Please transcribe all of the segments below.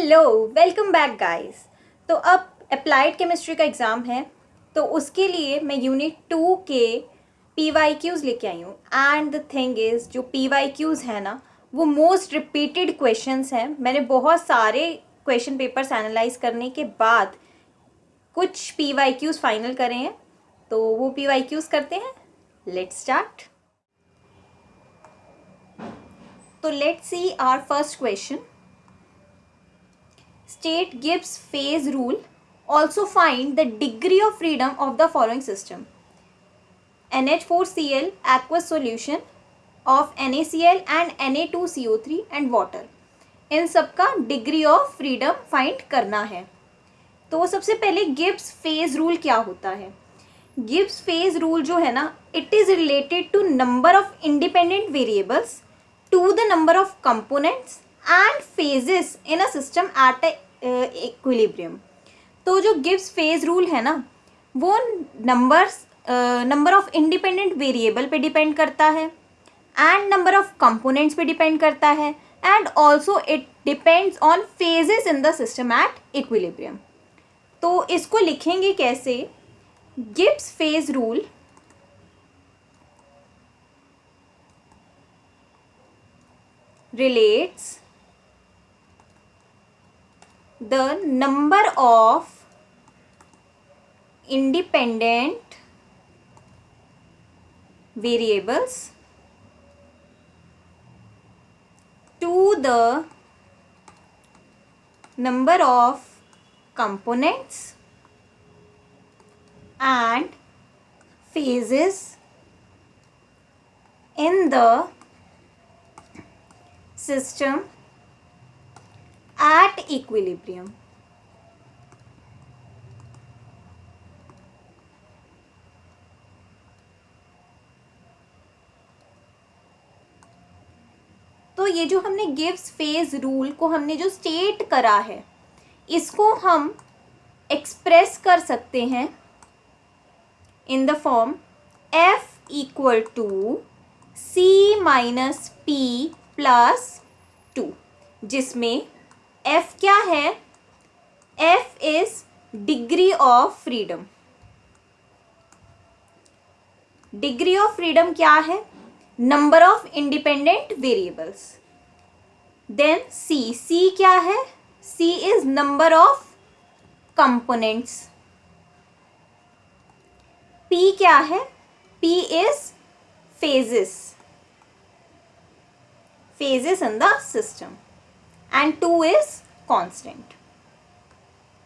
Hello, welcome back guys. तो अब applied chemistry का एग्ज़ाम है, तो उसके लिए मैं यूनिट 2 के PYQs लेके आई हूँ। एंड द थिंग इज़, जो PYQs है ना, वो मोस्ट रिपीटेड क्वेश्चंस हैं। मैंने बहुत सारे क्वेश्चन पेपर्स एनालाइज करने के बाद कुछ PYQs फाइनल करे हैं, तो वो PYQs करते हैं। Let's start. तो let's see our first question. State Gibbs phase rule. Also find the degree of freedom of the following system: NH4Cl aqueous solution of NaCl and Na2CO3 and water. इन सब का degree of freedom find करना है। तो सबसे पहले Gibbs phase rule क्या होता है? गिब्स फेज रूल जो है ना, it is related to number of independent variables, to the number of components and phases in a system at equilibrium. तो जो गिब्स फेज रूल है ना, वो नंबर ऑफ इंडिपेंडेंट वेरिएबल पे डिपेंड करता है एंड नंबर ऑफ कंपोनेंट्स पे depend करता है and also it depends on phases in the system at equilibrium. तो इसको लिखेंगे कैसे? Gibbs phase rule relates the number of independent variables to the number of components and phases in the system at equilibrium. तो ये जो हमने Gibbs phase rule को हमने जो स्टेट करा है, इसको हम एक्सप्रेस कर सकते हैं in the form F equal to C minus P plus 2, जिसमें F क्या है? F is degree of freedom. Degree of freedom क्या है? Number of independent variables. Then C क्या है? C is number of components. P क्या है? P is phases in the system and 2 is constant.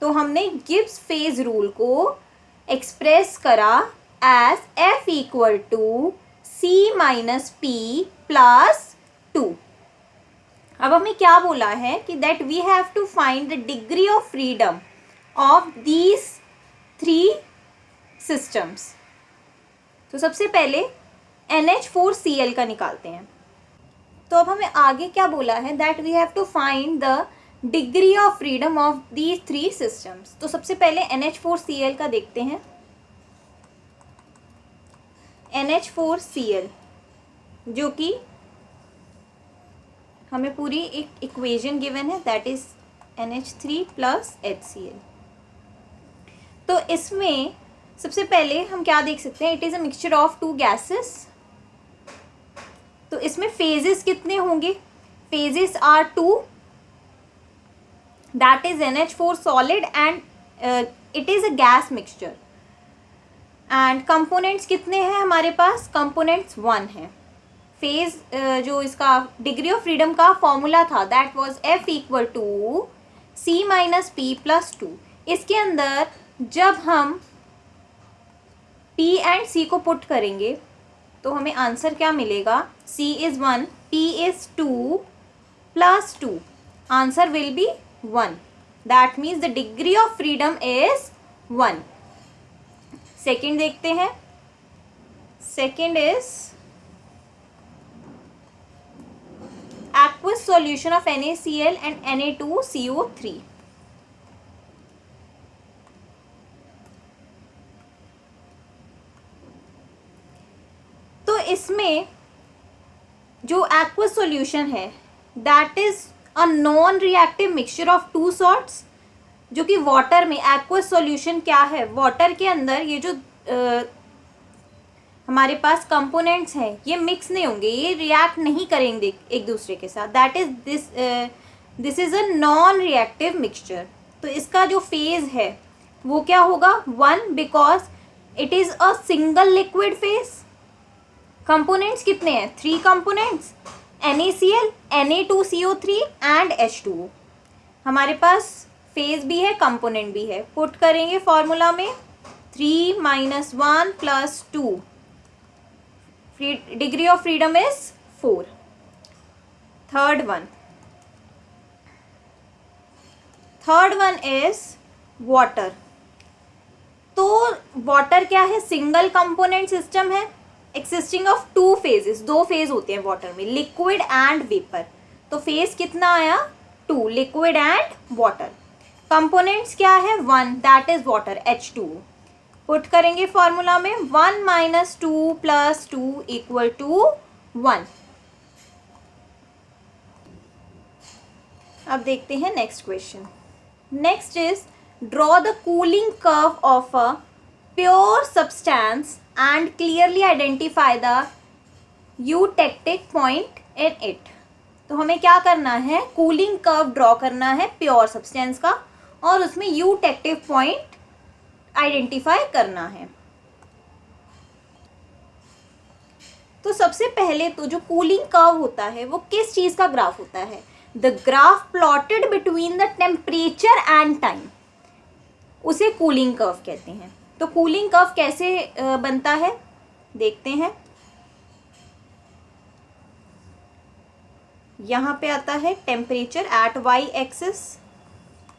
तो हमने गिब्स फेज रूल को express करा as F equal to C minus P plus 2। अब हमें क्या बोला है कि that we have to find the degree of freedom of these 3 systems. तो सबसे पहले NH4Cl का निकालते हैं। तो अब हमें आगे क्या बोला है? That we have to find the degree of freedom of these 3 systems. तो सबसे पहले NH4Cl का देखते हैं। NH4Cl जो कि हमें पूरी एक इक्वेशन गिवन है, that is NH3 plus HCl। तो इसमें सबसे पहले हम क्या देख सकते हैं? It is a mixture of 2 gases. तो इसमें फेजेस कितने होंगे? Phases are 2, that is NH4 solid and it is a gas mixture. And components कितने हैं हमारे पास? कंपोनेंट्स 1 है। फेज जो इसका डिग्री ऑफ फ्रीडम का फॉर्मूला था, that was F equal to C minus P plus 2। इसके अंदर जब हम P एंड C को पुट करेंगे तो हमें आंसर क्या मिलेगा? C is 1, P is 2 plus 2, answer will be 1। That means the degree of freedom is 1। Second देखते हैं। Second is aqueous solution of NaCl and Na2CO3। तो इसमें जो aqueous solution है, that is a non reactive mixture of two salts, जो कि water में aqueous solution क्या है, वाटर के अंदर ये जो हमारे पास कंपोनेंट्स हैं ये मिक्स नहीं होंगे, ये रिएक्ट नहीं करेंगे एक दूसरे के साथ, that is this is a non reactive mixture. तो इसका जो फेज है वो क्या होगा, 1, because it is a single liquid phase. Components कितने हैं, 3 components, NaCl, Na2CO3 and H2O। हमारे पास फेज भी है, कंपोनेंट भी है। पुट करेंगे फॉर्मूला में 3 - 1 + 2, degree of freedom is 4। Third one is water. तो वाटर क्या है, सिंगल कंपोनेंट सिस्टम है एक्सिस्टिंग ऑफ 2 फेजेस, 2 फेज होते हैं वाटर में, लिक्विड एंड वेपर। तो फेज कितना आया, 2, लिक्विड एंड वाटर। कंपोनेंट्स क्या है, 1, that is water, H2O। Put करेंगे फॉर्मूला में 1 - 2 + 2 = 1। अब देखते हैं next question. Next is draw the cooling curve of a pure substance and clearly identify the eutectic point in it. तो हमें क्या करना है, कूलिंग कर्व ड्रॉ करना है प्योर सब्सटेंस का और उसमें यूटेक्टिव पॉइंट आइडेंटिफाई करना है। तो सबसे पहले तो जो कूलिंग कर्व होता है वो किस चीज का ग्राफ होता है, the graph plotted between the temperature and time, उसे कूलिंग कर्व कहते हैं। तो कूलिंग कर्व कैसे बनता है देखते हैं। यहाँ पे आता है temperature at y axis,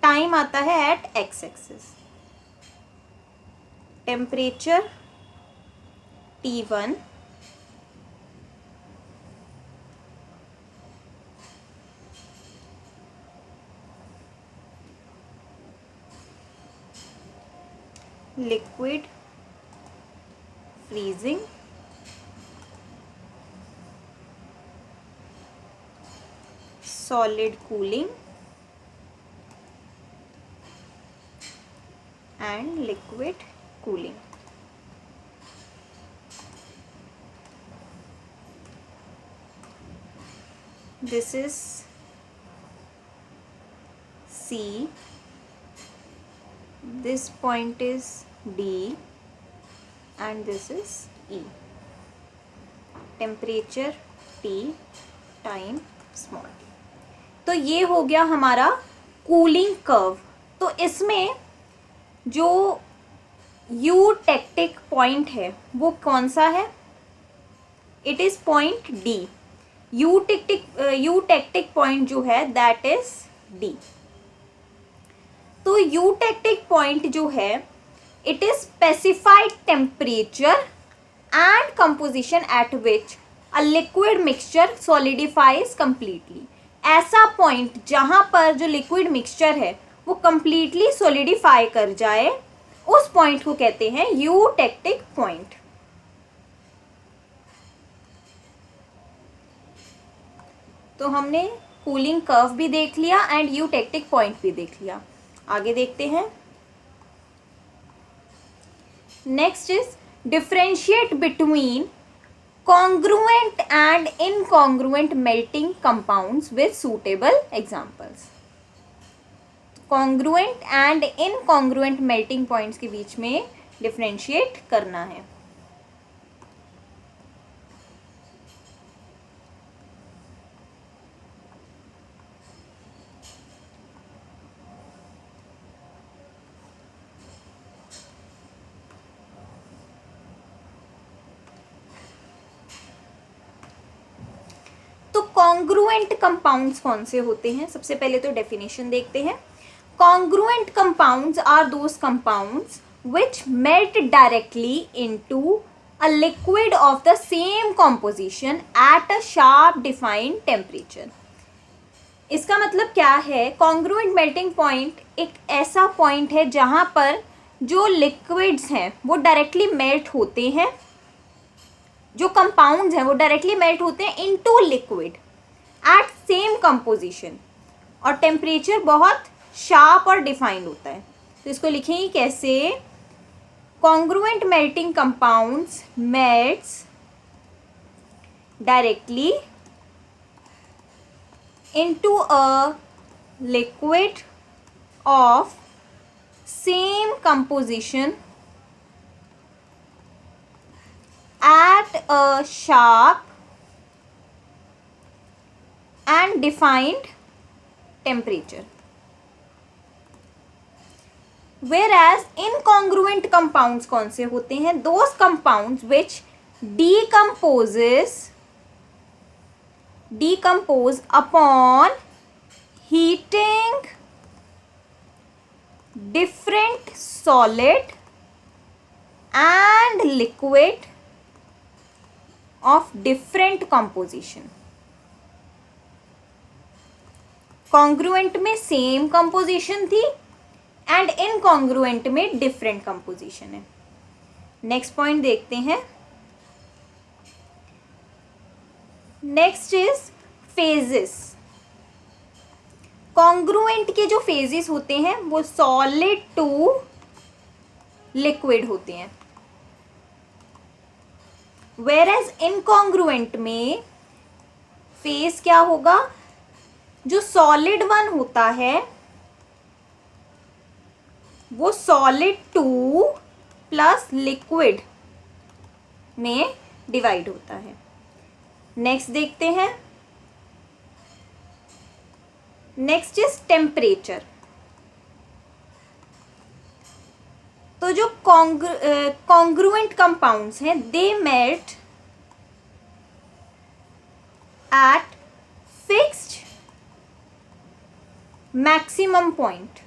time आता है at x axis. Temperature T1, liquid freezing, solid cooling and liquid cooling. This is C, this point is D and this is E. Temperature T, time small. तो ये हो गया हमारा cooling curve. तो इसमें जो यूटेक्टिक पॉइंट है वो कौन सा है, it is point D। Eutectic point जो है दैट इज D। तो यूटेक्टिक पॉइंट जो है it is specified temperature and composition eight which a liquid mixture solidifies completely. ऐसा पॉइंट जहां पर जो लिक्विड मिक्सचर है वो कंप्लीटली सॉलिडिफाई कर जाए, उस पॉइंट को कहते हैं यूटेक्टिक पॉइंट। तो हमने कूलिंग कर्व भी देख लिया एंड यूटेक्टिक पॉइंट भी देख लिया। आगे देखते हैं। Next is differentiate between congruent and incongruent melting compounds with suitable examples. Congruent and incongruent melting points के बीच में डिफरेंशिएट करना है। कॉन्ग्रुएंट कंपाउंड्स कौन से होते हैं, सबसे पहले तो डेफिनेशन देखते हैं। Congruent compounds are those compounds which melt directly into a liquid of the same composition at a sharp defined temperature। इसका मतलब क्या है, कॉन्ग्रुएंट मेल्टिंग पॉइंट एक ऐसा पॉइंट है जहां पर जो लिक्विड्स हैं वो डायरेक्टली मेल्ट होते हैं, जो कंपाउंड्स हैं वो डायरेक्टली मेल्ट होते हैं into liquid at same composition. और टेम्परेचर बहुत शार्प और डिफाइंड होता है। तो इसको लिखेंगे कैसे? Congruent melting compounds melts directly into a liquid of same composition at a sharp and defined temperature. Whereas incongruent compounds कौन से होते हैं? Those compounds which decompose upon heating different solid and liquid of different composition. Congruent में same composition थी and incongruent में different composition है। Next point देखते हैं। Next is phases. कॉन्ग्रुएंट के जो फेजेस होते हैं वो सॉलिड टू लिक्विड होते हैं, वेरएज इनकॉन्ग्रुएंट में फेज क्या होगा? जो सॉलिड वन होता है वो सॉलिड टू प्लस लिक्विड में डिवाइड होता है। नेक्स्ट देखते हैं। Next is temperature. तो जो कॉन्ग्रुएंट कंपाउंड्स हैं they melt at fixed maximum point,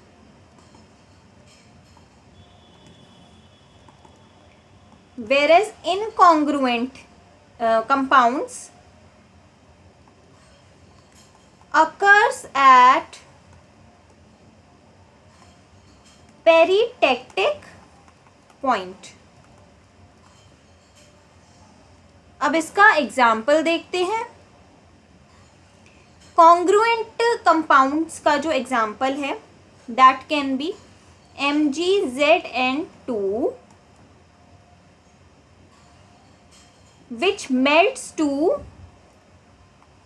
whereas incongruent compounds occurs at peritectic point. अब इसका एग्जाम्पल देखते हैं। कॉन्ग्रुएंट कंपाउंड्स का जो एग्जाम्पल है that can be MgZn2 which melts to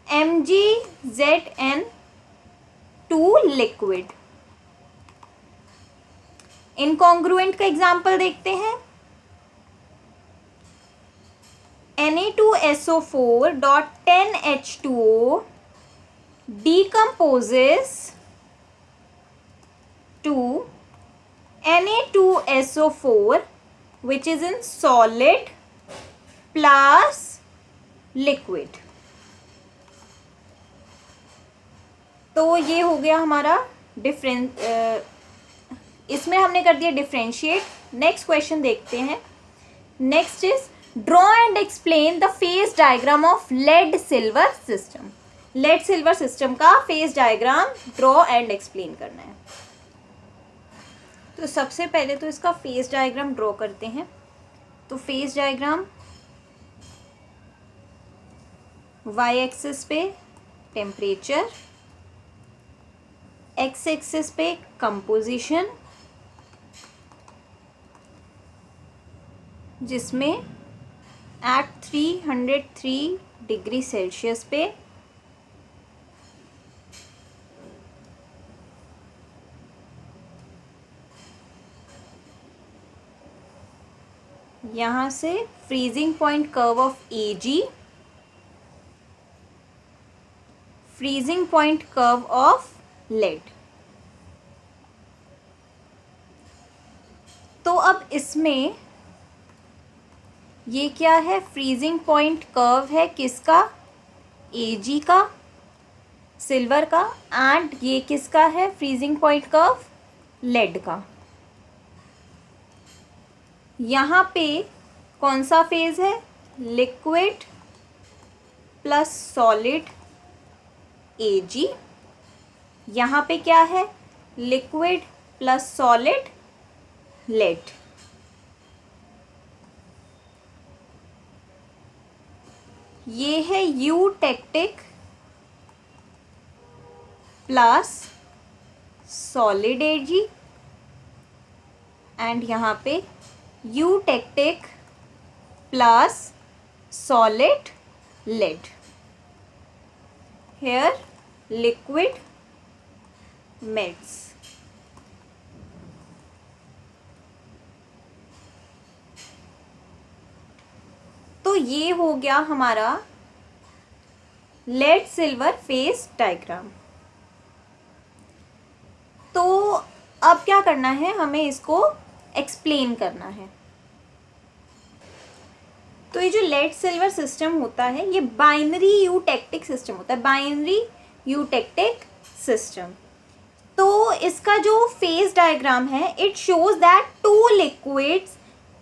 MgZn2 liquid. Incongruent का एग्जाम्पल देखते हैं। Na2SO4.10H2O decomposes to Na2SO4 which is in solid plus liquid. तो ये हो गया हमारा डिफरेंस, इसमें हमने कर दिया डिफरेंशिएट। नेक्स्ट क्वेश्चन देखते हैं। Next is draw and explain the phase diagram of lead silver system. Lead silver system का phase diagram draw and explain करना है। तो सबसे पहले तो इसका फेज डायग्राम ड्रॉ करते हैं। तो फेज डायग्राम y एक्सिस पे टेम्परेचर, x एक्सिस पे कंपोजिशन, जिसमें एट 303 डिग्री सेल्सियस पे यहाँ से freezing point curve of Ag, freezing point curve of lead. तो अब इसमें ये क्या है? फ्रीजिंग पॉइंट कर्व है किसका? Ag का, सिल्वर का, एंड ये किसका है फ्रीजिंग पॉइंट कर्व? लेड का। यहाँ पे कौन सा फेज है? Liquid plus solid Ag। यहाँ पे क्या है? Liquid plus solid lead. ये है eutectic plus solid Ag and यहाँ पे eutectic plus solid lead. Here liquid melts. तो ये हो गया हमारा लेड सिल्वर फेज डायग्राम। तो अब क्या करना है, हमें इसको एक्सप्लेन करना है। तो ये जो लेड सिल्वर सिस्टम होता है ये बाइनरी यूटेक्टिक सिस्टम होता है, बाइनरी यूटेक्टिक सिस्टम। तो इसका जो फेज डायग्राम है, it shows that two liquids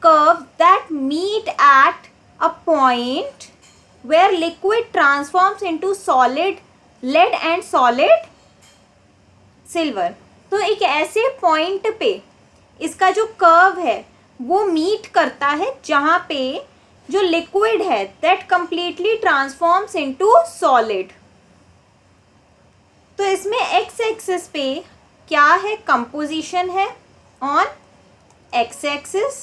curve that meet at a point where liquid transforms into solid lead and solid silver. तो एक ऐसे पॉइंट पे इसका जो कर्व है वो मीट करता है जहाँ पे जो लिक्विड है that completely transforms into solid. तो इसमें एक्स एक्सिस पे क्या है, कंपोजिशन है on X axis,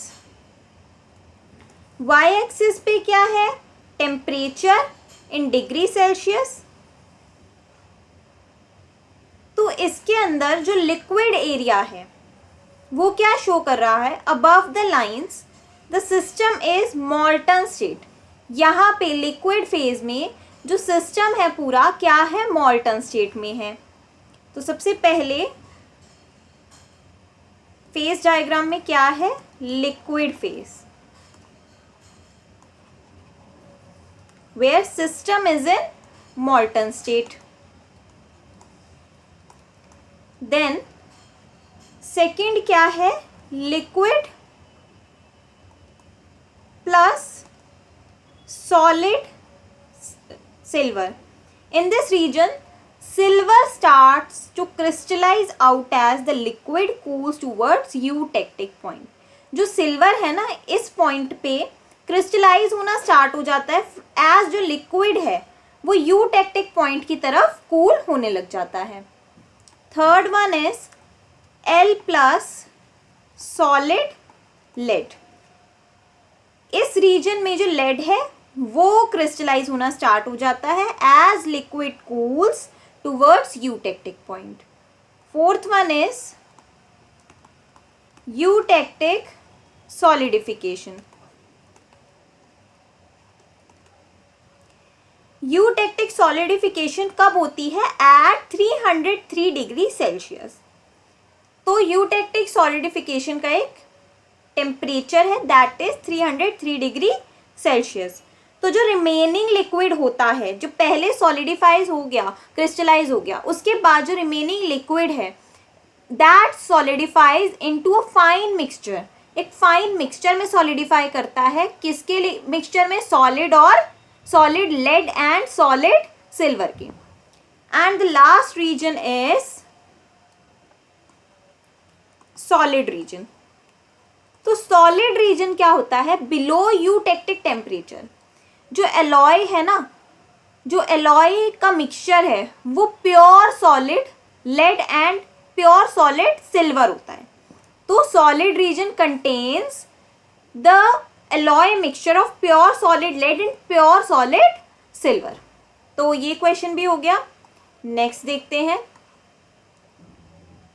Y axis पे क्या है, टेम्परेचर इन डिग्री सेल्सियस। तो इसके अंदर जो लिक्विड एरिया है वो क्या शो कर रहा है, above the lines the system is मॉल्टन state. यहाँ पे लिक्विड फेज में जो सिस्टम है पूरा क्या है, मॉल्टन स्टेट में है। तो सबसे पहले फेज डायग्राम में क्या है, liquid phase where system is in molten state. Then second क्या है, liquid plus solid silver. In this region, silver starts to crystallize out as the liquid cools towards eutectic point. जो silver है ना, इस point पे crystallise होना start हो जाता है एज जो लिक्विड है वो यूटेक्टिक पॉइंट की तरफ कूल होने लग जाता है। Third one is L plus solid lead. इस रीजन में जो लेड है वो क्रिस्टलाइज होना स्टार्ट हो जाता है as liquid cools towards eutectic point. Fourth one is eutectic solidification. Eutectic solidification कब होती है, एट 303 डिग्री सेल्सियस। तो यूटेक्टिक सॉलिडिफिकेशन का एक टेम्परेचर है दैट इज 303 डिग्री सेल्सियस। तो जो रिमेनिंग लिक्विड होता है, जो पहले सॉलिडिफाइज हो गया, क्रिस्टलाइज हो गया, उसके बाद जो रिमेनिंग लिक्विड है that solidifies into a fine mixture. एक फाइन मिक्सचर में सॉलिडिफाई करता है, किसके मिक्सचर में, सॉलिड और solid lead and solid silver के। And the last region is solid region. तो सॉलिड रीजन क्या होता है, बिलो यूटेक्टिक टेम्परेचर। जो एलॉय है ना, जो एलॉय का मिक्सचर है वो pure solid lead and pure solid silver होता है। तो solid region contains the alloy mixture of pure solid lead and pure solid silver. तो ये क्वेश्चन भी हो गया। नेक्स्ट देखते हैं,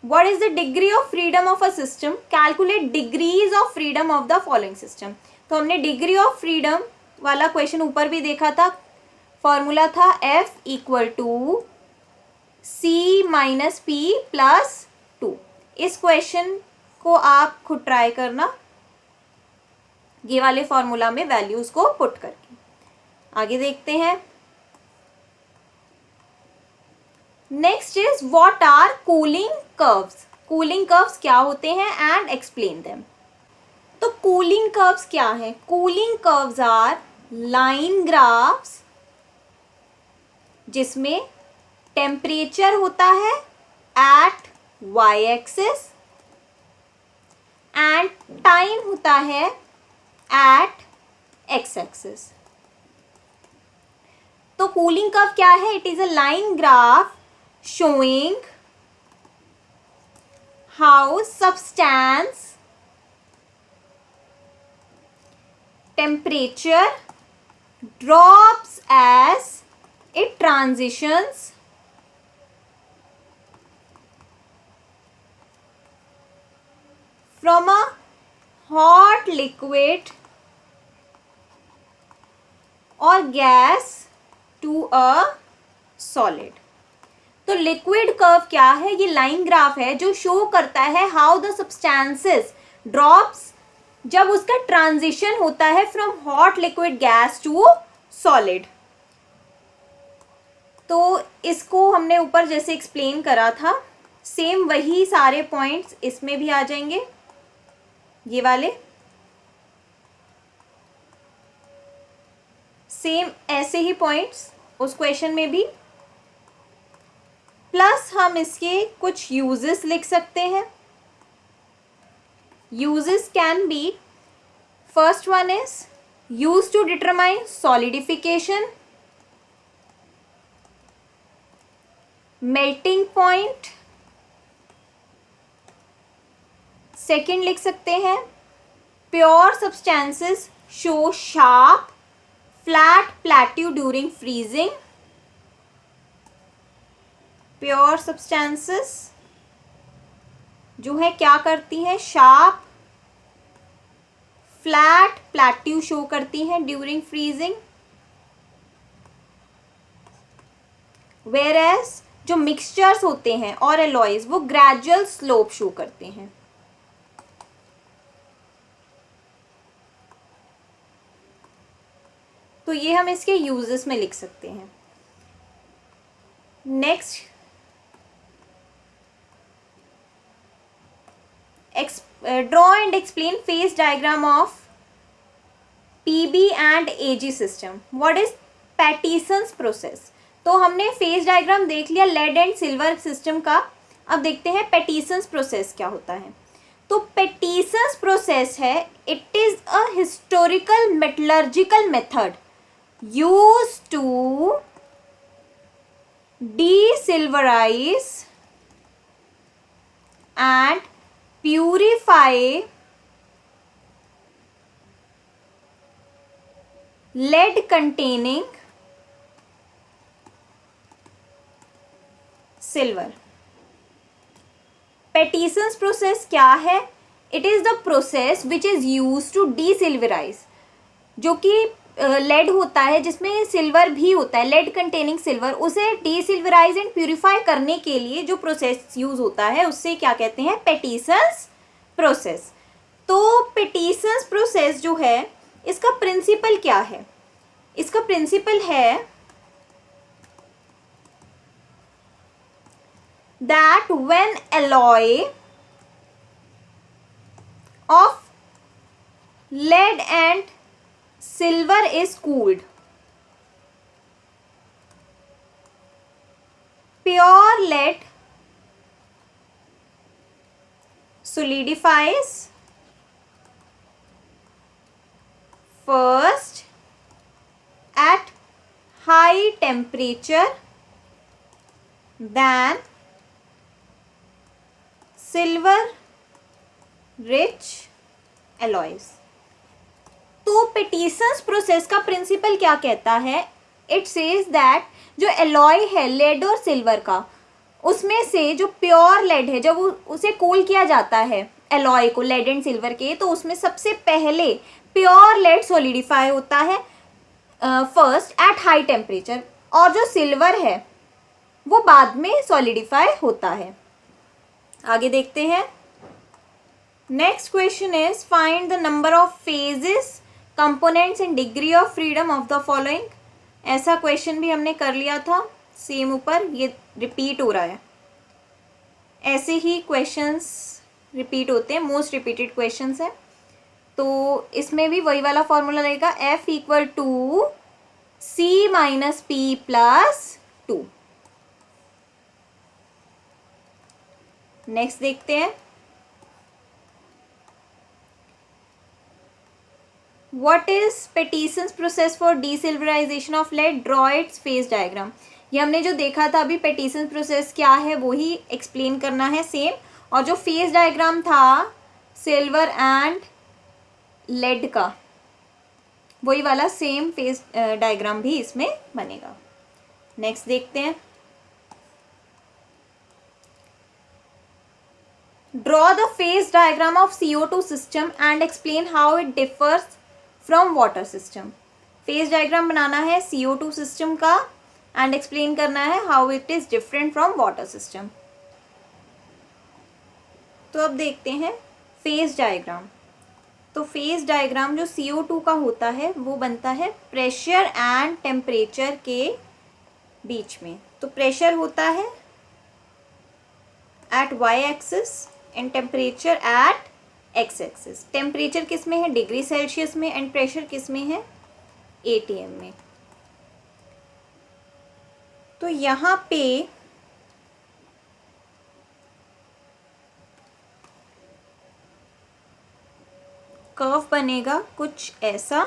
what is the degree of freedom of a system, calculate degrees of freedom of the following system। तो हमने degree of freedom वाला क्वेश्चन ऊपर भी देखा था, फॉर्मूला था F equal to C minus P plus 2। इस क्वेश्चन को आप खुद ट्राई करना, ये वाले फॉर्मूला में वैल्यूज को पुट करके। आगे देखते हैं, next is what are cooling curves. Cooling curves क्या होते हैं एंड एक्सप्लेन देम। तो कूलिंग कर्व्स क्या है, cooling curves are line graphs जिसमें टेम्परेचर होता है at Y axis and time होता है एट एक्स एक्सिस। तो कूलिंग कर्व क्या है, it is a line graph showing how substance temperature drops as it transitions from a hot liquid or gas to a solid. तो liquid curve क्या है? ये line graph है जो show करता है हाउ द सब्सटेंसेस ड्रॉप्स जब उसका ट्रांजिशन होता है from hot liquid gas to solid. तो इसको हमने ऊपर जैसे एक्सप्लेन करा था, सेम वही सारे पॉइंट्स इसमें भी आ जाएंगे, ये वाले सेम ऐसे ही पॉइंट्स उस क्वेश्चन में भी, प्लस हम इसके कुछ यूजेस लिख सकते हैं. Uses can be, first one is use to determine solidification, melting point. Second लिख सकते हैं pure substances show sharp flat plateau during freezing. Pure substances जो है क्या करती हैं? शार्प फ्लैट प्लेट्यू शो करती हैं ड्यूरिंग फ्रीजिंग. वेयरएज जो मिक्सचर्स होते हैं और एलॉयज वो ग्रेजुअल स्लोप शो करते हैं. तो ये हम इसके यूजेस में लिख सकते हैं. Next, draw and explain phase diagram of PB and AG system. What is Pattисon's process? तो हमने फेज डायग्राम देख लिया लेड एंड सिल्वर सिस्टम का. अब देखते हैं पैटिसन्स प्रोसेस क्या होता है. तो पैटिसन्स प्रोसेस है, it is a historical metallurgical method used to desilverize and purify lead containing silver. Pattисon's process क्या है? It is the process which is used to desilverize, जो कि लेड होता है जिसमें सिल्वर भी होता है, लेड कंटेनिंग सिल्वर, उसे डीसिल्वराइज एंड प्यूरिफाई करने के लिए जो प्रोसेस यूज होता है उससे क्या कहते हैं? पैटिसन्स प्रोसेस. तो पैटिसन्स प्रोसेस जो है इसका प्रिंसिपल क्या है? इसका प्रिंसिपल है that when alloy of lead and silver is cooled, pure lead solidifies first at high temperature than silver rich alloys. तो पैटिसन्स प्रोसेस का प्रिंसिपल क्या कहता है? इट सेज दैट जो एलॉय है लेड और सिल्वर का, उसमें से जो प्योर लेड है जब उसे कूल किया जाता है एलॉय को, लेड एंड सिल्वर के, तो उसमें सबसे पहले प्योर लेड सॉलिडिफाई होता है फर्स्ट एट हाई टेम्परेचर, और जो सिल्वर है वो बाद में सॉलिडिफाई होता है. आगे देखते हैं. Next question is find the number of phases components and degree of freedom of the following. ऐसा क्वेश्चन भी हमने कर लिया था सेम ऊपर, ये रिपीट हो रहा है. ऐसे ही क्वेश्चंस रिपीट होते हैं, मोस्ट रिपीटेड क्वेश्चंस है. तो इसमें भी वही वाला फॉर्मूला रहेगा, F equal to C minus P plus 2. Next देखते हैं. What is Pattison's process for desilverization of lead? Draw its phase diagram. ये हमने जो देखा था अभी पेटिशन प्रोसेस क्या है वो ही एक्सप्लेन करना है सेम। और जो फेज डायग्राम था सिल्वर एंड लेड का, वही वाला सेम फेज डायग्राम भी इसमें बनेगा। नेक्स्ट देखते हैं। Draw the phase diagram of CO2 system and explain how it differs from water system. Phase diagram बनाना है CO2 सिस्टम का एंड एक्सप्लेन करना है how it is different from water system. तो अब देखते हैं फेज डायग्राम। तो फेज डायग्राम जो CO2 का होता है वो बनता है प्रेशर एंड टेम्परेचर के बीच में। तो प्रेशर होता है at y axis and temperature at x axis. Temperature किस में है, डिग्री सेल्सियस में, एंड प्रेशर किस में है, ATM में। तो यहाँ पे कर्व बनेगा कुछ ऐसा,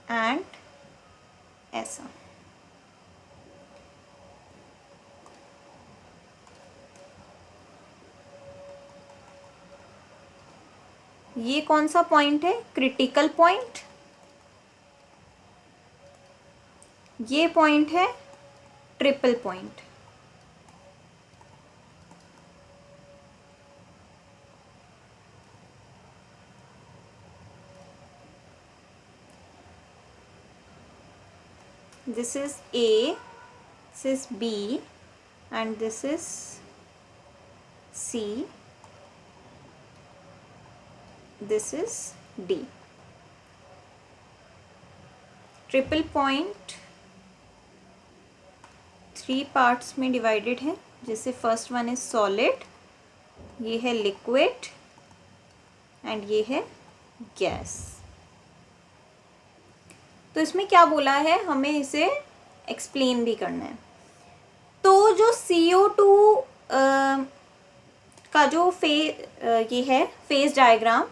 एंड ऐसा। ये कौन सा पॉइंट है, क्रिटिकल पॉइंट। ये पॉइंट है triple point. This is A, this is B, and this is C, this is D. Triple point 3 parts में डिवाइडेड है, जैसे फर्स्ट वन इज सॉलिड, ये है लिक्विड, एंड ये है गैस। तो इसमें क्या बोला है, हमें इसे एक्सप्लेन भी करना है। तो जो CO2 का जो ये है phase diagram,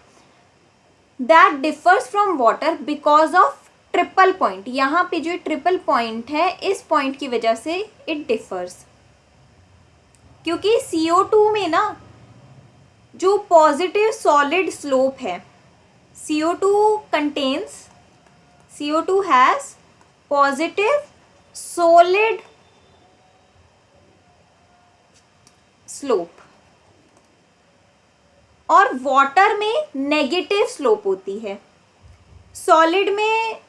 that differs from water because of triple point. यहाँ पे जो ट्रिपल पॉइंट है, इस पॉइंट की वजह से इट डिफर्स, क्योंकि CO2 में ना जो पॉजिटिव सॉलिड स्लोप है, CO2 has positive solid slope, और वाटर में नेगेटिव स्लोप होती है। सॉलिड में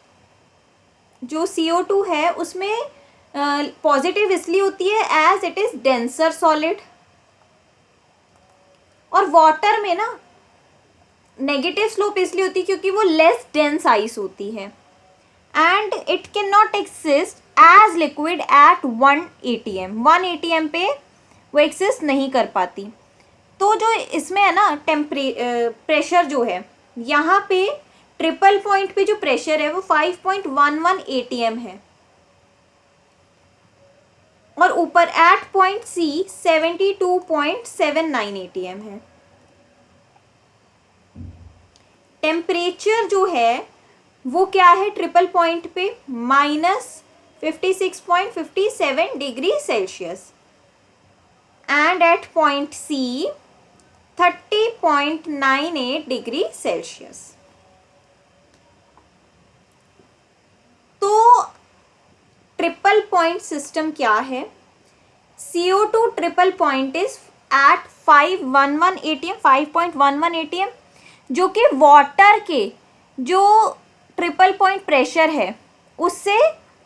जो CO2 है उसमें पॉजिटिव इसलिए होती है as it is denser solid, और वाटर में ना नेगेटिव स्लोप इसलिए होती है क्योंकि वो लेस डेंस आइस होती है, and it can not exist as liquid at 1 ATM। 1 ATM पे वो एग्जिस्ट नहीं कर पाती। तो जो इसमें है ना प्रेशर जो है, यहाँ पे ट्रिपल पॉइंट पे जो प्रेशर है वो 5.11 ATM है, और ऊपर एट पॉइंट C 72.79 ATM है। टेम्परेचर जो है वो क्या है ट्रिपल पॉइंट पे, -56.57 degree Celsius, and at point C 30.98 degree Celsius. तो ट्रिपल पॉइंट सिस्टम क्या है, CO2 triple point is at 511 ATM, 5.11 ATM, जो कि वाटर के जो ट्रिपल पॉइंट प्रेशर है उससे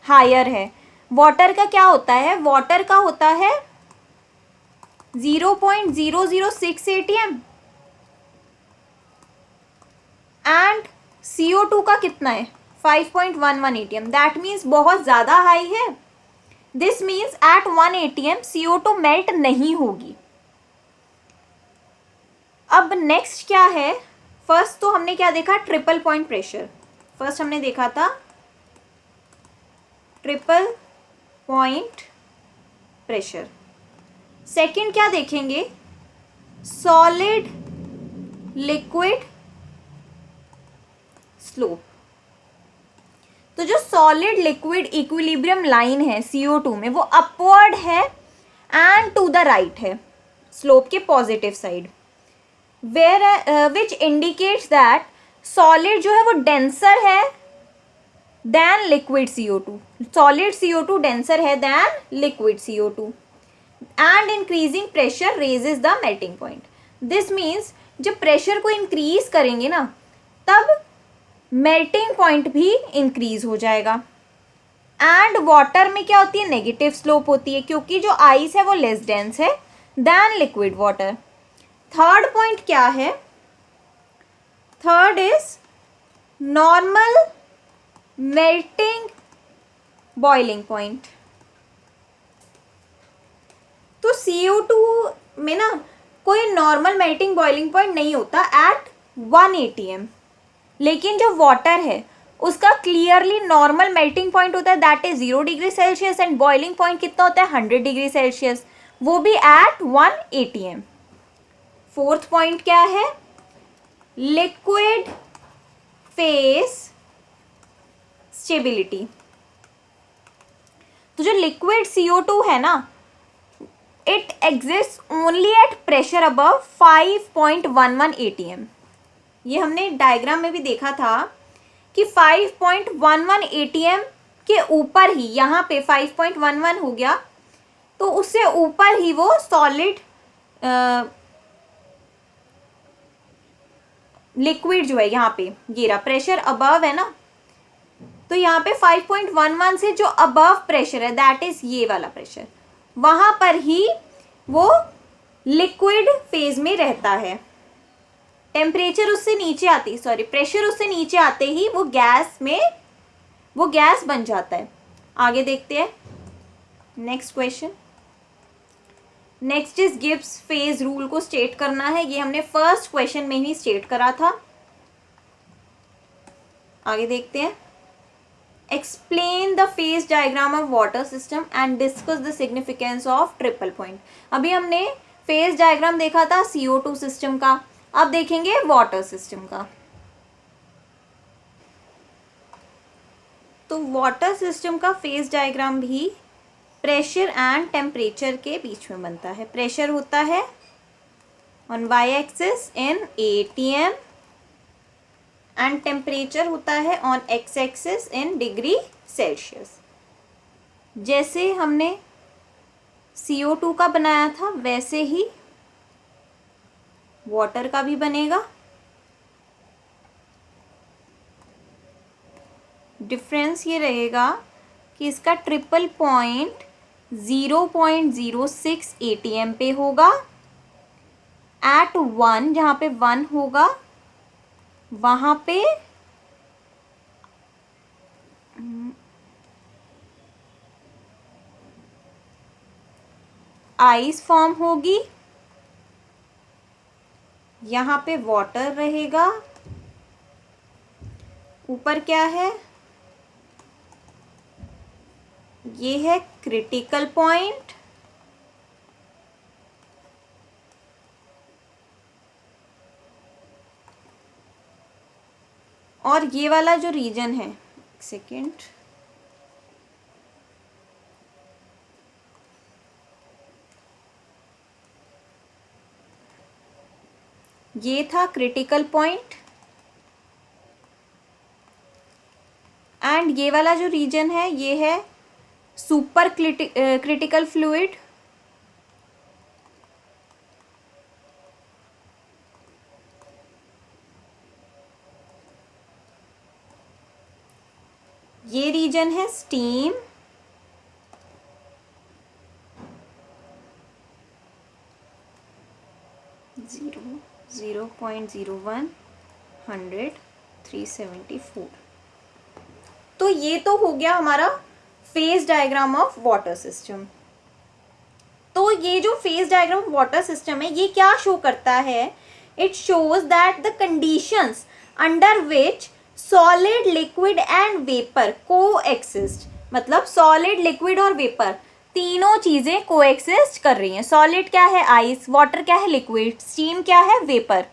हायर है। वाटर का क्या होता है, वाटर का होता है 0.006 ATM, एंड CO2 का कितना है 5.11 ATM। दैट मीन्स बहुत ज़्यादा हाई है। This means at 1 ATM CO2 melt नहीं होगी। अब नेक्स्ट क्या है, फर्स्ट तो हमने क्या देखा, ट्रिपल पॉइंट प्रेशर। फर्स्ट हमने देखा था ट्रिपल पॉइंट प्रेशर। सेकंड क्या देखेंगे, सॉलिड, लिक्विड स्लोप। तो जो सॉलिड लिक्विड इक्विलिब्रियम लाइन है CO2 में वो अपवर्ड है एंड टू द राइट है, स्लोप के positive side, where which indicates that solid जो है वो डेंसर है than liquid CO2, solid CO2 denser है than liquid CO2 and increasing pressure raises the melting point. This means जब pressure को increase करेंगे ना तब मेल्टिंग पॉइंट भी इंक्रीज हो जाएगा। एंड वाटर में क्या होती है, नेगेटिव स्लोप होती है क्योंकि जो आइस है वो लेस डेंस है than liquid water. Third point क्या है, third is normal melting boiling point. तो CO2 में ना कोई नॉर्मल मेल्टिंग बॉइलिंग पॉइंट नहीं होता एट 1 atm, लेकिन जो वाटर है उसका क्लियरली नॉर्मल मेल्टिंग पॉइंट होता है that is 0 degree Celsius and boiling point कितना होता है 100 डिग्री सेल्सियस, वो भी एट 1 atm। फोर्थ पॉइंट क्या है, लिक्विड फेस स्टेबिलिटी। तो जो लिक्विड CO2 है ना it exist only at pressure above 5.11 atm। ये हमने डायग्राम में भी देखा था कि 5.11 atm के ऊपर ही, यहाँ पे 5.11 हो गया तो उससे ऊपर ही वो सॉलिड लिक्विड जो है, यहाँ पे ये रहा प्रेशर अबव है ना, तो यहाँ पे 5.11 से जो अबव प्रेशर है दैट इज ये वाला प्रेशर, वहां पर ही वो लिक्विड फेज में रहता है। टेम्परेचर उससे नीचे आती, सॉरी प्रेशर उससे नीचे आते ही वो गैस बन जाता है। आगे देखते हैं next question. Next is Gibbs phase rule को स्टेट करना है, ये हमने फर्स्ट क्वेश्चन में ही स्टेट करा था। आगे देखते हैं, explain the phase diagram of water system and discuss the significance of triple point. अभी हमने फेज डायग्राम देखा था CO2 सिस्टम का, अब देखेंगे वाटर सिस्टम का। तो वाटर सिस्टम का फेज डायग्राम भी प्रेशर एंड टेम्परेचर के बीच में बनता है। प्रेशर होता है on y axis in atm and temperature होता है on x axis in degree Celsius. जैसे हमने CO2 का बनाया था वैसे ही वाटर का भी बनेगा। डिफरेंस ये रहेगा कि इसका ट्रिपल पॉइंट 0.06 atm पे होगा एट 1, जहाँ पे 1 होगा वहाँ पे आइस फॉर्म होगी, यहाँ पे वाटर रहेगा, ऊपर क्या है, ये है क्रिटिकल पॉइंट, और ये वाला जो रीजन है, एक सेकेंड, ये था क्रिटिकल पॉइंट एंड ये वाला जो रीजन है ये है सुपर क्रिटिकल फ्लूइड। ये रीजन है स्टीम, 0.01 100 374। तो ये तो हो गया हमारा phase diagram of water system. तो ये जो phase diagram of water system है ये क्या शो करता है, it shows that the conditions under which solid liquid and vapour coexist, मतलब सॉलिड लिक्विड और वेपर तीनों चीजें कोएक्सिस्ट कर रही हैं। सॉलिड क्या है आइस, वाटर क्या है लिक्विड, स्टीम क्या है वेपर।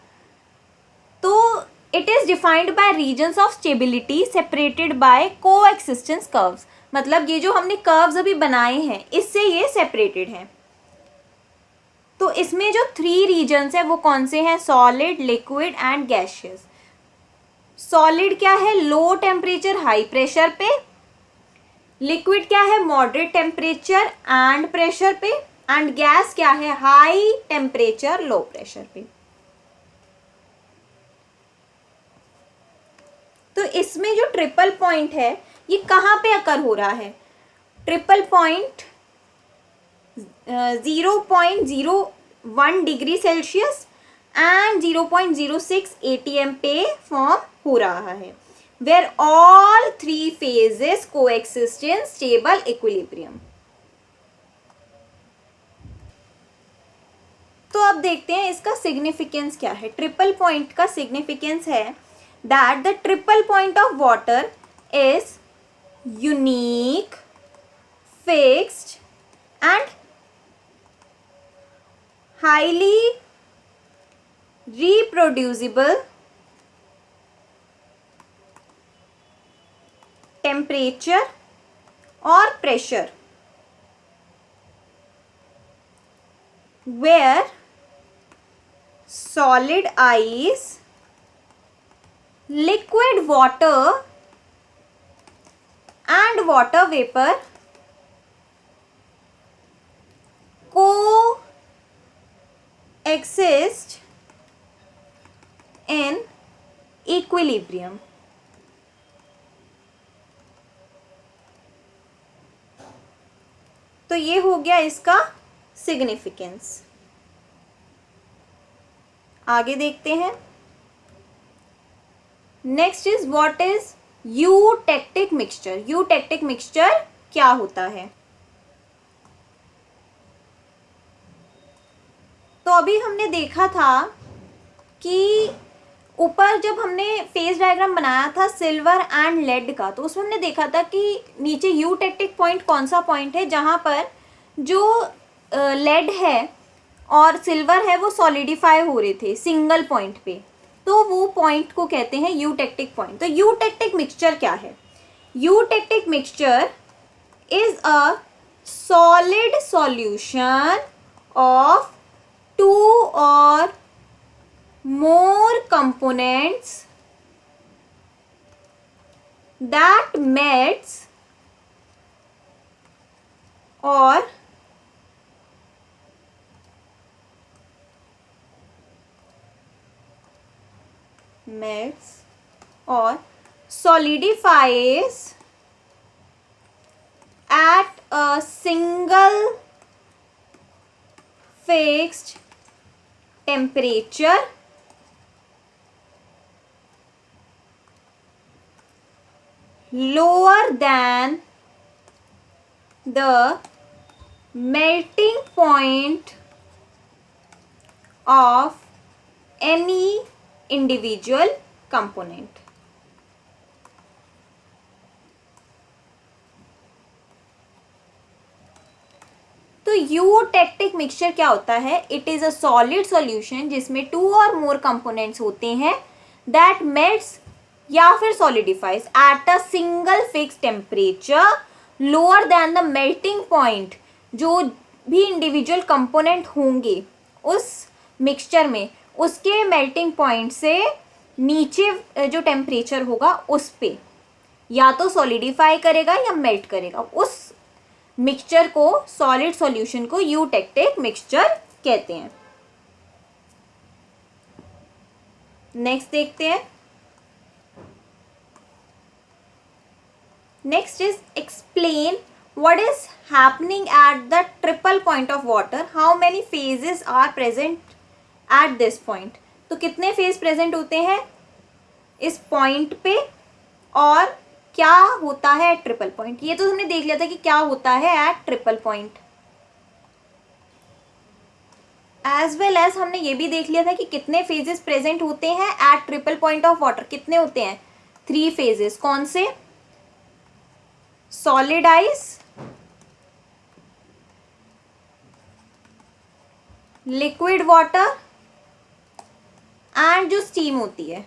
तो it is defined by regions of stability separated by coexistence curves. मतलब ये जो हमने कर्व्स अभी बनाए हैं इससे ये सेपरेटेड हैं। तो इसमें जो 3 रीजन्स है वो कौन से हैं? Solid, liquid and gaseous. Solid क्या है? लो टेम्परेचर हाई प्रेशर पे। लिक्विड क्या है? मॉडरेट टेम्परेचर एंड प्रेशर पे। एंड गैस क्या है? हाई टेम्परेचर लो प्रेशर पे। तो इसमें जो ट्रिपल पॉइंट है ये कहाँ पे अकर हो रहा है? Triple point 0.01 degree Celsius and 0.06 ATM पे फॉर्म हो रहा है, where all 3 phases coexist in stable equilibrium। तो अब देखते हैं इसका सिग्निफिकेंस क्या है। ट्रिपल पॉइंट का सिग्निफिकेंस है that the triple point of water is unique, fixed and highly reproducible temperature or pressure where solid ice, liquid water and water vapor exist in equilibrium। तो ये हो गया इसका सिग्निफिकेंस। आगे देखते हैं। Next is what is eutectic mixture. Eutectic mixture क्या होता है? तो अभी हमने देखा था कि ऊपर जब हमने फेज डायग्राम बनाया था सिल्वर एंड लेड का, तो उसमें हमने देखा था कि नीचे यूटेक्टिक पॉइंट कौन सा पॉइंट है जहाँ पर जो लेड है और सिल्वर है वो सॉलिडिफाई हो रहे थे सिंगल पॉइंट पे, तो वो पॉइंट को कहते हैं यूटेक्टिक पॉइंट। तो यूटेक्टिक मिक्सचर क्या है? Eutectic mixture is a solid solution of 2 or more components that melts or solidifies at a single fixed temperature lower than the melting point of any individual component। तो eutectic mixture क्या होता है? It is a solid solution जिसमें 2 और more components होते हैं that melts या फिर solidifies at a single fix temperature lower than the melting point. जो भी इंडिविजुअल कंपोनेंट होंगे उस मिक्सचर में उसके मेल्टिंग पॉइंट से नीचे जो टेम्परेचर होगा उस पे या तो सॉलिडिफाई करेगा या मेल्ट करेगा। उस मिक्सचर को, सॉलिड सॉल्यूशन को यूटेक्टिक मिक्सचर कहते हैं। नेक्स्ट देखते हैं। Next is explain what is happening at the triple point of water, how many phases are present at this point. तो कितने फेज प्रेजेंट होते हैं इस पॉइंट पे और क्या होता है एट ट्रिपल पॉइंट? ये तो हमने देख लिया था कि क्या होता है at triple point. As well as हमने ये भी देख लिया था कि कितने फेजेस प्रेजेंट होते हैं at triple point of water. कितने होते हैं? 3 फेजेस। कौन से? Solid ice, liquid water and जो स्टीम होती है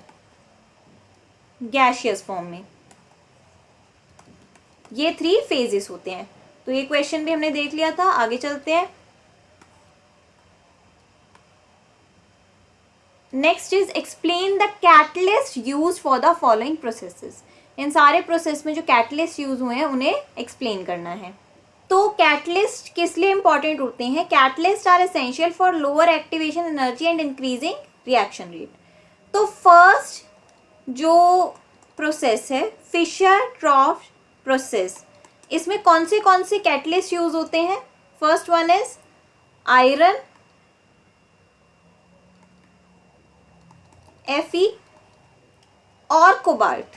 गैशियस फॉर्म में। ये 3 फेजेस होते हैं। तो ये क्वेश्चन भी हमने देख लिया था। आगे चलते हैं। Next is explain the catalyst use for the following processes. इन सारे प्रोसेस में जो कैटलिस्ट यूज हुए हैं उन्हें एक्सप्लेन करना है। तो कैटलिस्ट किस लिए इंपॉर्टेंट होते हैं? Catalyst are essential for lower activation energy and increasing reaction rate. तो फर्स्ट जो प्रोसेस है फिशर ट्रॉफ प्रोसेस, इसमें कौन से कैटलिस्ट यूज होते हैं? First one is iron, Fe और cobalt.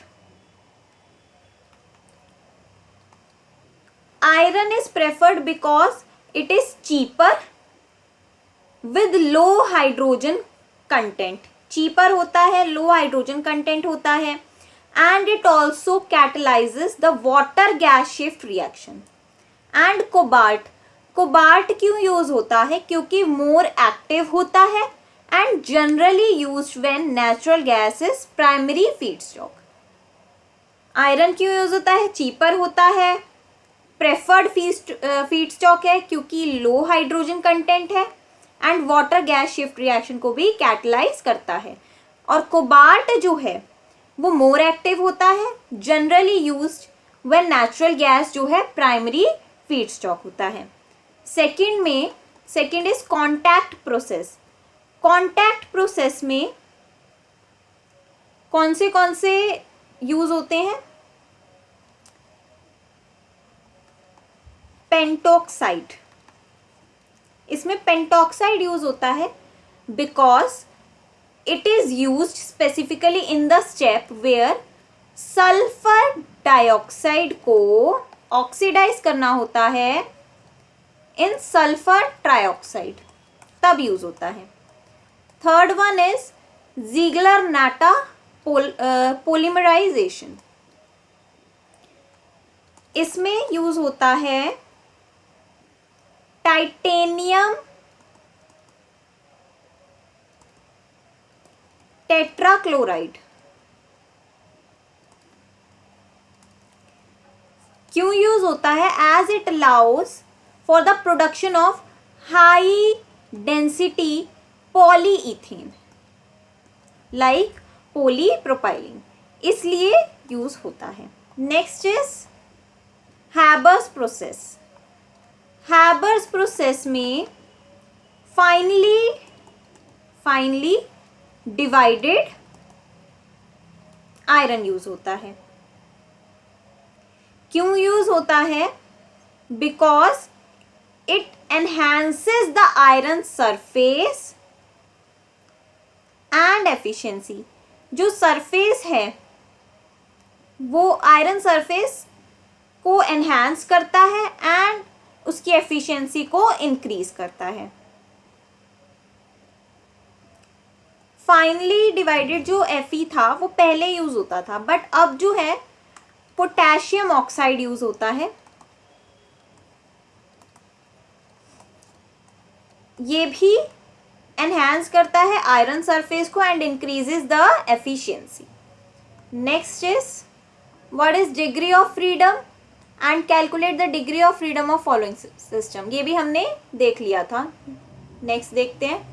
Iron is preferred because it is cheaper with low hydrogen content. Cheaper होता है, लो हाइड्रोजन कंटेंट होता है, and it also catalyses the water gas shift reaction. And cobalt क्यों use होता है? क्योंकि more active होता है and generally used when natural gas is primary feedstock. Iron क्यों यूज होता है? चीपर होता है, प्रेफर्ड फीडस्टॉक है क्योंकि लो हाइड्रोजन कंटेंट है, and water gas shift reaction को भी कैटलाइज करता है। और कोबाल्ट जो है वो मोर एक्टिव होता है, generally used when natural gas जो है प्राइमरी फीडस्टॉक होता है। Second is contact process. Contact process में कौन से यूज होते हैं? पेंटॉक्साइड। इसमें पेंटॉक्साइड यूज होता है because it is used specifically in the step where sulphur dioxide को ऑक्सीडाइज करना होता है इन सल्फर ट्राइऑक्साइड, तब यूज होता है। Third one is Ziegler Natta polymerization. इसमें यूज होता है टाइटेनियम टेट्राक्लोराइड। क्यों यूज होता है? As it allows for the production of high density polyethene like polypropylene, इसलिए यूज होता है। Next is Haber's process. Haber's process में फाइनली डिवाइडेड आयरन यूज होता है। क्यों यूज होता है? Because it enhances the iron surface and efficiency. जो सरफेस है वो आयरन सरफेस को एनहांस करता है एंड उसकी एफिशिएंसी को इंक्रीज करता है। फाइनली डिवाइडेड जो Fe था वो पहले यूज होता था, बट अब जो है पोटेशियम ऑक्साइड यूज होता है। ये भी एनहांस करता है आयरन सरफेस को and increases the efficiency. Next is what is degree of freedom and calculate the degree of freedom of following system. ये भी हमने देख लिया था। नेक्स्ट देखते हैं।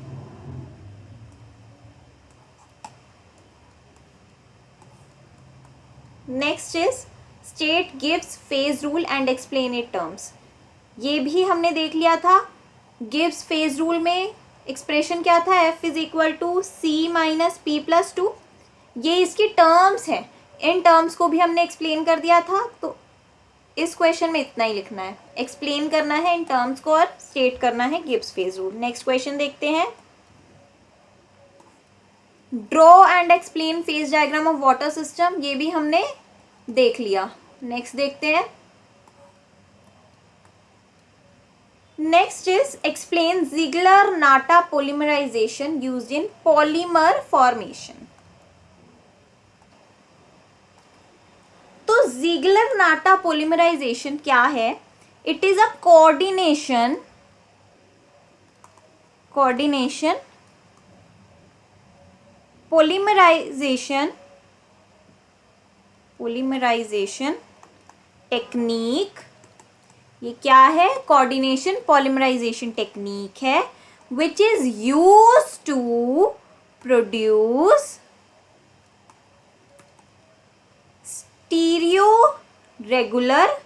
Next is state Gibbs phase rule and explain it terms. ये भी हमने देख लिया था। गिब्स फेज रूल में एक्सप्रेशन क्या था? F is equal to C minus P plus two. ये इसकी टर्म्स है, इन टर्म्स को भी हमने एक्सप्लेन कर दिया था। तो इस क्वेश्चन में इतना ही लिखना है, एक्सप्लेन करना है इन टर्म्स को और स्टेट करना है Gibbs phase rule. Next question देखते हैं। Draw and explain phase diagram of water system. ये भी हमने देख लिया। नेक्स्ट देखते हैं। Next is explain Ziegler Natta polymerization used in polymer formation. तो ज़िग्लर-नाटा पोलीमराइजेशन क्या है? It is a coordination polymerization polymerization technique, ये क्या है? कोऑर्डिनेशन पॉलीमराइजेशन टेक्निक है which is use to produce stereo regular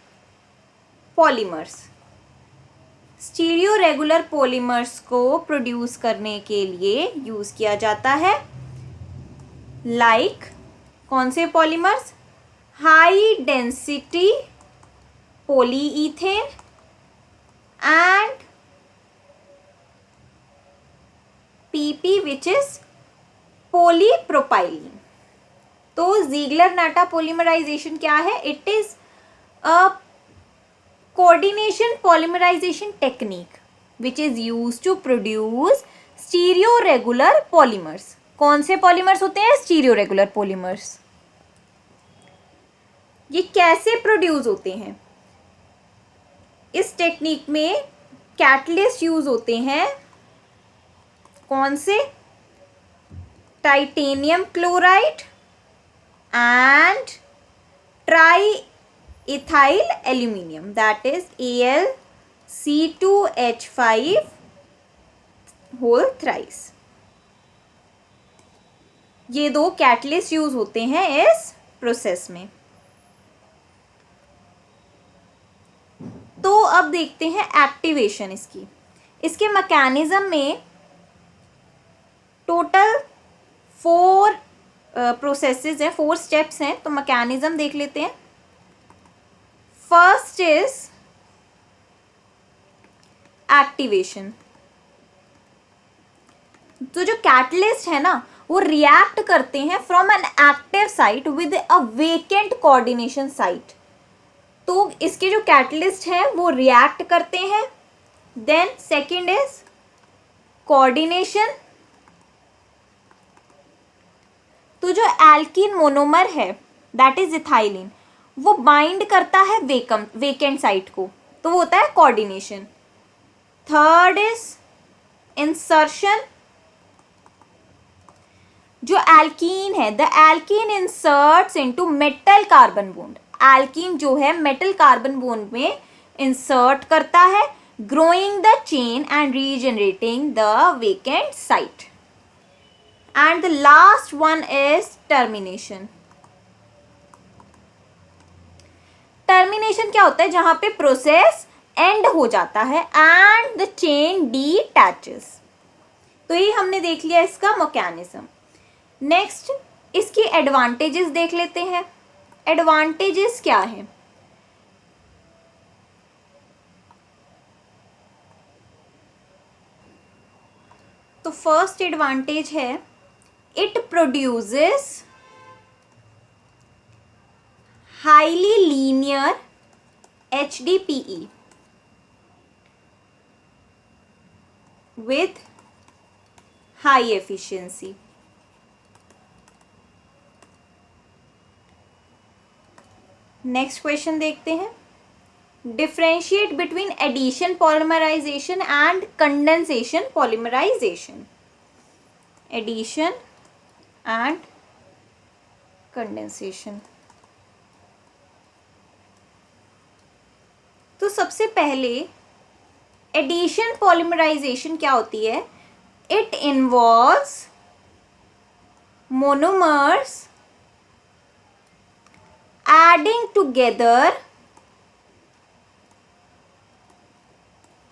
polymers. Stereo regular polymers को produce करने के लिए यूज किया जाता है। लाइक कौन से polymers? High density polyethane and PP which is polypropylene। तो ज़ीगलर-नाटा पॉलीमराइजेशन क्या है? It is a coordination polymerisation technique which is use to produce stereo regular polymers. कौन से पॉलीमर्स होते हैं? Stereo regular polymers. ये कैसे प्रोड्यूस होते हैं? इस टेक्निक में कैटलिस्ट यूज होते हैं। कौन से? Titanium chloride and tri ethyl aluminium, that is AlC2H5 whole thrice. ये दो कैटलिस्ट यूज होते हैं इस प्रोसेस में। तो अब देखते हैं एक्टिवेशन इसकी। इसके मैकेनिज्म में टोटल 4 प्रोसेसेस हैं, 4 स्टेप्स हैं। तो मैकेनिज्म देख लेते हैं। First is activation. तो जो कैटलिस्ट है ना वो रिएक्ट करते हैं from an active site with a vacant coordination site. तो इसके जो कैटलिस्ट हैं वो रिएक्ट करते हैं। Then second is coordination. तो जो एल्कीन मोनोमर है दैट इज इथाइलिन, वो बाइंड करता है वेकेंट साइट को, तो वो होता है कोऑर्डिनेशन। Third is insertion. जो एल्कीन है, the alkene inserts into metal carbon bond. Alkene जो है मेटल कार्बन बॉन्ड में इंसर्ट करता है, growing the chain and regenerating the vacant site. And the last one is termination. Termination क्या होता है? जहां पे प्रोसेस एंड हो जाता है एंड द चेन डीटैचेस। तो ये हमने देख लिया इसका मैकेनिज्म। नेक्स्ट इसकी एडवांटेजेस देख लेते हैं। एडवांटेजेस क्या है? तो फर्स्ट एडवांटेज है it produces highly linear HDPE with high efficiency। Next question देखते हैं। Differentiate between addition polymerisation and condensation polymerisation. Addition and condensation. तो सबसे पहले एडिशन पॉलीमराइजेशन क्या होती है? It involves monomers adding together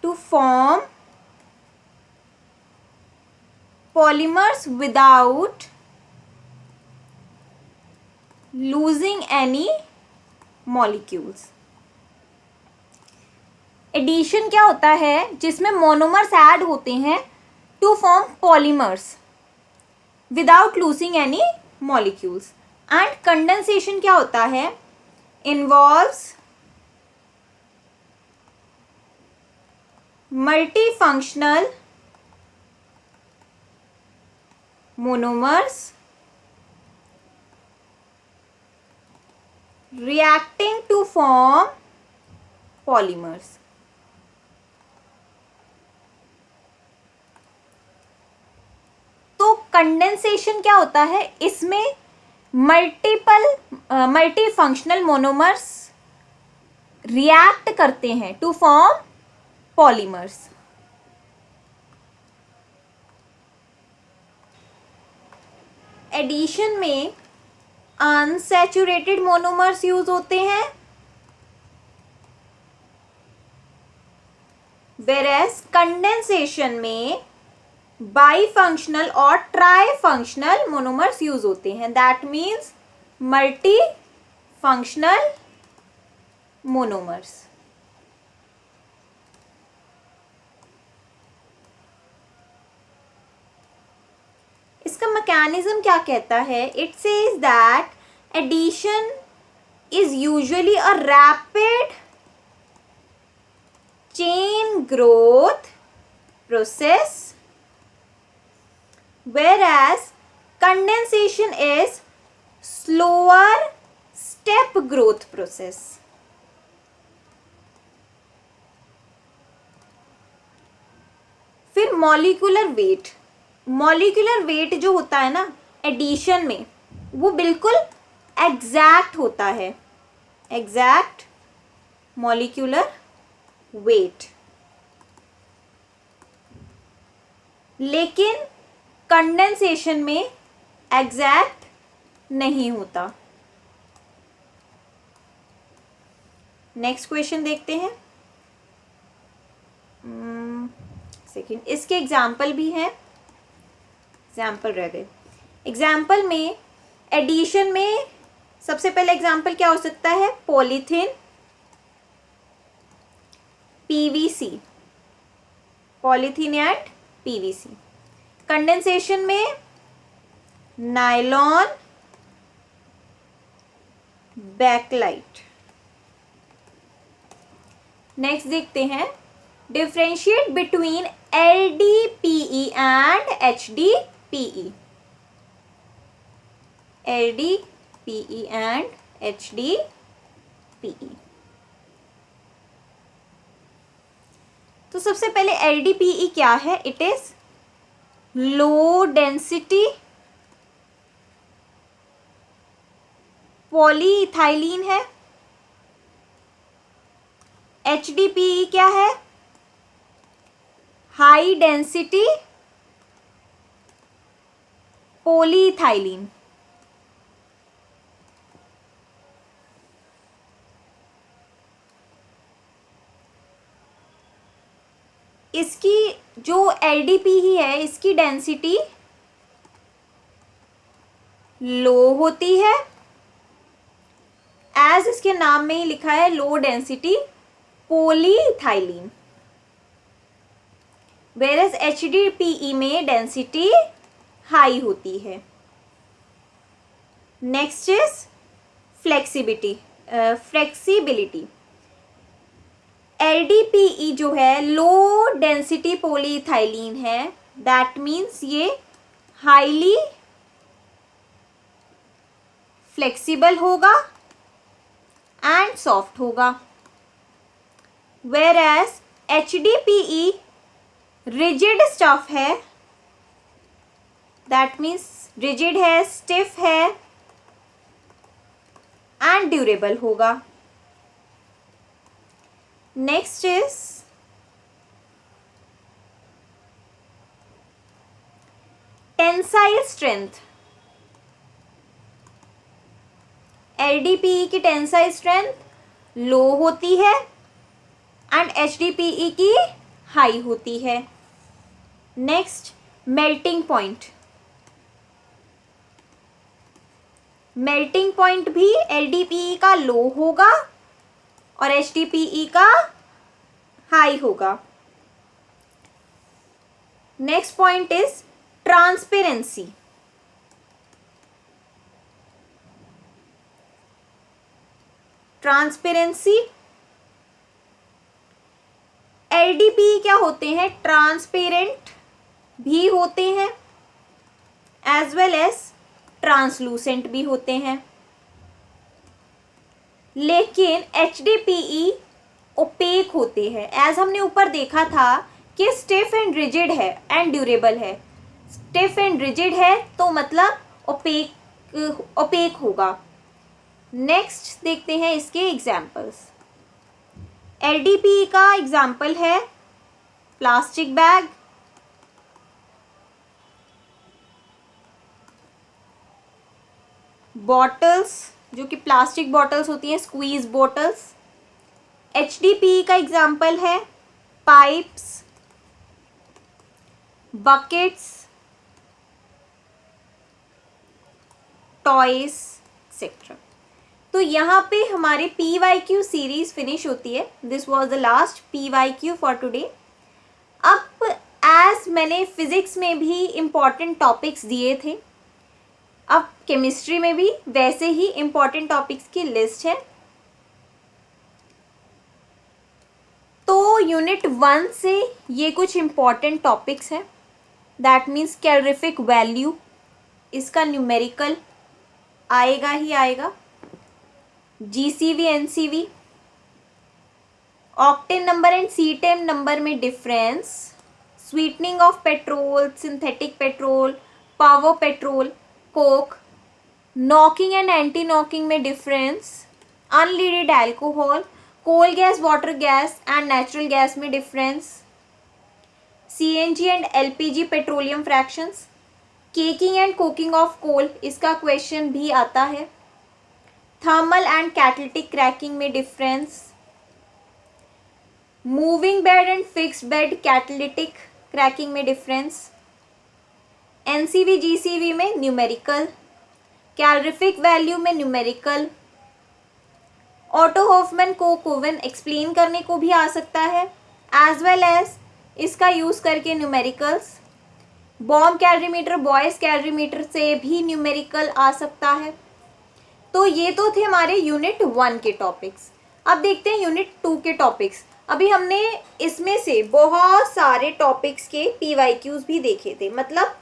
to form polymers without losing any molecules। Addition क्या होता है? जिसमें मोनोमर्स ऐड होते हैं to form polymers without losing any molecules. And condensation क्या होता है? Involves multifunctional monomers reacting to form polymers। तो कंडेंसेशन क्या होता है? इसमें मल्टी फंक्शनल मोनोमर्स रिएक्ट करते हैं टू फॉर्म पॉलीमर्स। एडिशन में अनसैचुरेटेड मोनोमर्स यूज होते हैं, वेरएस कंडेंसेशन में बाईफंक्शनल और ट्राईफंक्शनल मोनोमर्स यूज होते हैं। That means multi functional monomers. इसका मैकेनिज्म क्या कहता है? It says that addition is usually a rapid chain growth process, whereas condensation is slower step growth process. फिर मॉलिक्यूलर वेट। मॉलिक्यूलर वेट जो होता है ना एडिशन में, वो बिल्कुल एग्जैक्ट होता है, एग्जैक्ट मॉलिक्यूलर वेट। लेकिन कंडेंसेशन में एग्जैक्ट नहीं होता। नेक्स्ट क्वेश्चन देखते हैं। सेकेंड, इसके एग्जाम्पल भी हैं, एग्जाम्पल रह गए। एग्जाम्पल में एडिशन में सबसे पहले एग्जाम्पल क्या हो सकता है? Polythene, PVC, polythene and PVC. Condensation में नायलॉन, बैकलाइट। नेक्स्ट देखते हैं, differentiate between LDPE and HDPE। LDPE and HDPE। तो सबसे पहले LDPE क्या है? It is low density polyethylene है। HDPE क्या है? High density polyethylene. इसकी जो LDPE है, इसकी डेंसिटी लो होती है, एज इसके नाम में ही लिखा है low density polyethylene. Whereas HDPE में डेंसिटी हाई होती है। Next is flexibility. LDPE जो है लो डेंसिटी पॉलीइथाइलीन है, दैट मीन्स ये हाईली फ्लेक्सिबल होगा एंड सॉफ्ट होगा। वेरएस HDPE रिजिड स्टफ है, दैट मीन्स रिजिड है, स्टिफ है एंड ड्यूरेबल होगा। Next is tensile strength. LDPE की टेंसाइल स्ट्रेंथ लो होती है एंड HDPE की हाई होती है। Next, melting point. Melting point भी LDPE का लो होगा और HDPE का हाई होगा। Next point is transparency. Transparency, LDPE क्या होते हैं? ट्रांसपेरेंट भी होते हैं एज वेल एज ट्रांसलूसेंट भी होते हैं। लेकिन HDPE ओपेक होते हैं, एज हमने ऊपर देखा था कि स्टिफ एंड रिजिड है एंड ड्यूरेबल है। स्टिफ एंड रिजिड है तो मतलब ओपेक ओपेक होगा। नेक्स्ट देखते हैं इसके एग्जाम्पल्स। LDPE का एग्जाम्पल है प्लास्टिक बैग, बॉटल्स जो कि प्लास्टिक बॉटल्स होती हैं, स्क्वीज बॉटल्स। HDPE का एग्जाम्पल है पाइप्स, बकेट्स, टॉयज एक्सेट्रा। तो यहाँ पे हमारे PYQ सीरीज फिनिश होती है। This was the last PYQ for today. अब एज मैंने फिजिक्स में भी इम्पॉर्टेंट टॉपिक्स दिए थे, अब केमिस्ट्री में भी वैसे ही इम्पॉर्टेंट टॉपिक्स की लिस्ट है। तो यूनिट 1 से ये कुछ इम्पॉर्टेंट टॉपिक्स हैं। दैट मीन्स कैलोरीफिक वैल्यू, इसका न्यूमेरिकल आएगा ही आएगा। GCV NCV, octane number and cetane number में difference, sweetening of petrol, synthetic petrol, power petrol, coke, knocking and anti knocking में difference, unleaded alcohol, coal gas, water gas and natural gas में difference, CNG and LPG petroleum fractions, caking and coking of coal, इसका question भी आता है। Thermal and catalytic cracking में difference, moving bed and fixed bed catalytic cracking में difference, NCV GCV में numerical, calorific value में numerical, Otto Hoffmann coke oven explain करने को भी आ सकता है, एज वेल एज इसका यूज़ करके numericals, bomb calorimeter, Boys calorimeter से भी न्यूमेरिकल आ सकता है। तो ये तो थे हमारे यूनिट 1 के टॉपिक्स। अब देखते हैं यूनिट 2 के टॉपिक्स। अभी हमने इसमें से बहुत सारे टॉपिक्स के PYQs भी देखे थे, मतलब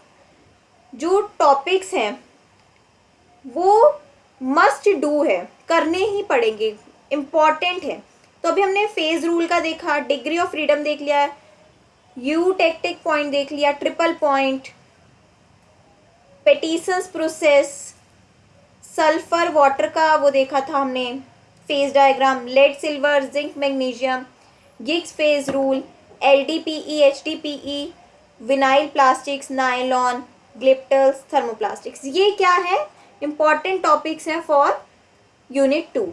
जो टॉपिक्स हैं वो मस्ट डू है, करने ही पड़ेंगे, इम्पॉर्टेंट है। तो अभी हमने फेज रूल का देखा, डिग्री ऑफ फ्रीडम देख लिया, यूटेक्टिक पॉइंट देख लिया, triple point, Pattinson's process, sulphur water का वो देखा था हमने, phase diagram, lead silver zinc magnesium, गिग्स phase rule, LDPE HDPE, vinyl plastics, nylon, glyptals, thermoplastics, ये क्या है, इम्पॉर्टेंट टॉपिक्स हैं फॉर यूनिट 2।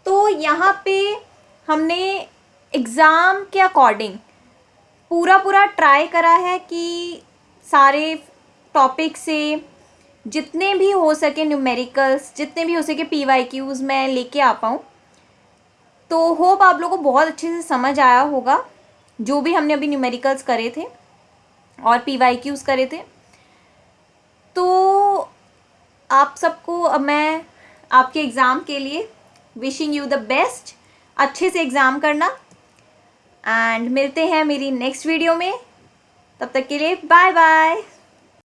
तो यहाँ पे हमने एग्ज़ाम के अकॉर्डिंग पूरा ट्राई करा है कि सारे टॉपिक से जितने भी हो सके न्यूमेरिकल्स, जितने भी हो सके PYQs मैं लेके आ पाऊँ। तो होप आप लोगों को बहुत अच्छे से समझ आया होगा जो भी हमने अभी न्यूमेरिकल्स करे थे और PYQs करे थे। तो आप सबको अब मैं आपके एग्ज़ाम के लिए विशिंग यू द बेस्ट, अच्छे से एग्ज़ाम करना, एंड मिलते हैं मेरी नेक्स्ट वीडियो में। तब तक के लिए बाय बाय।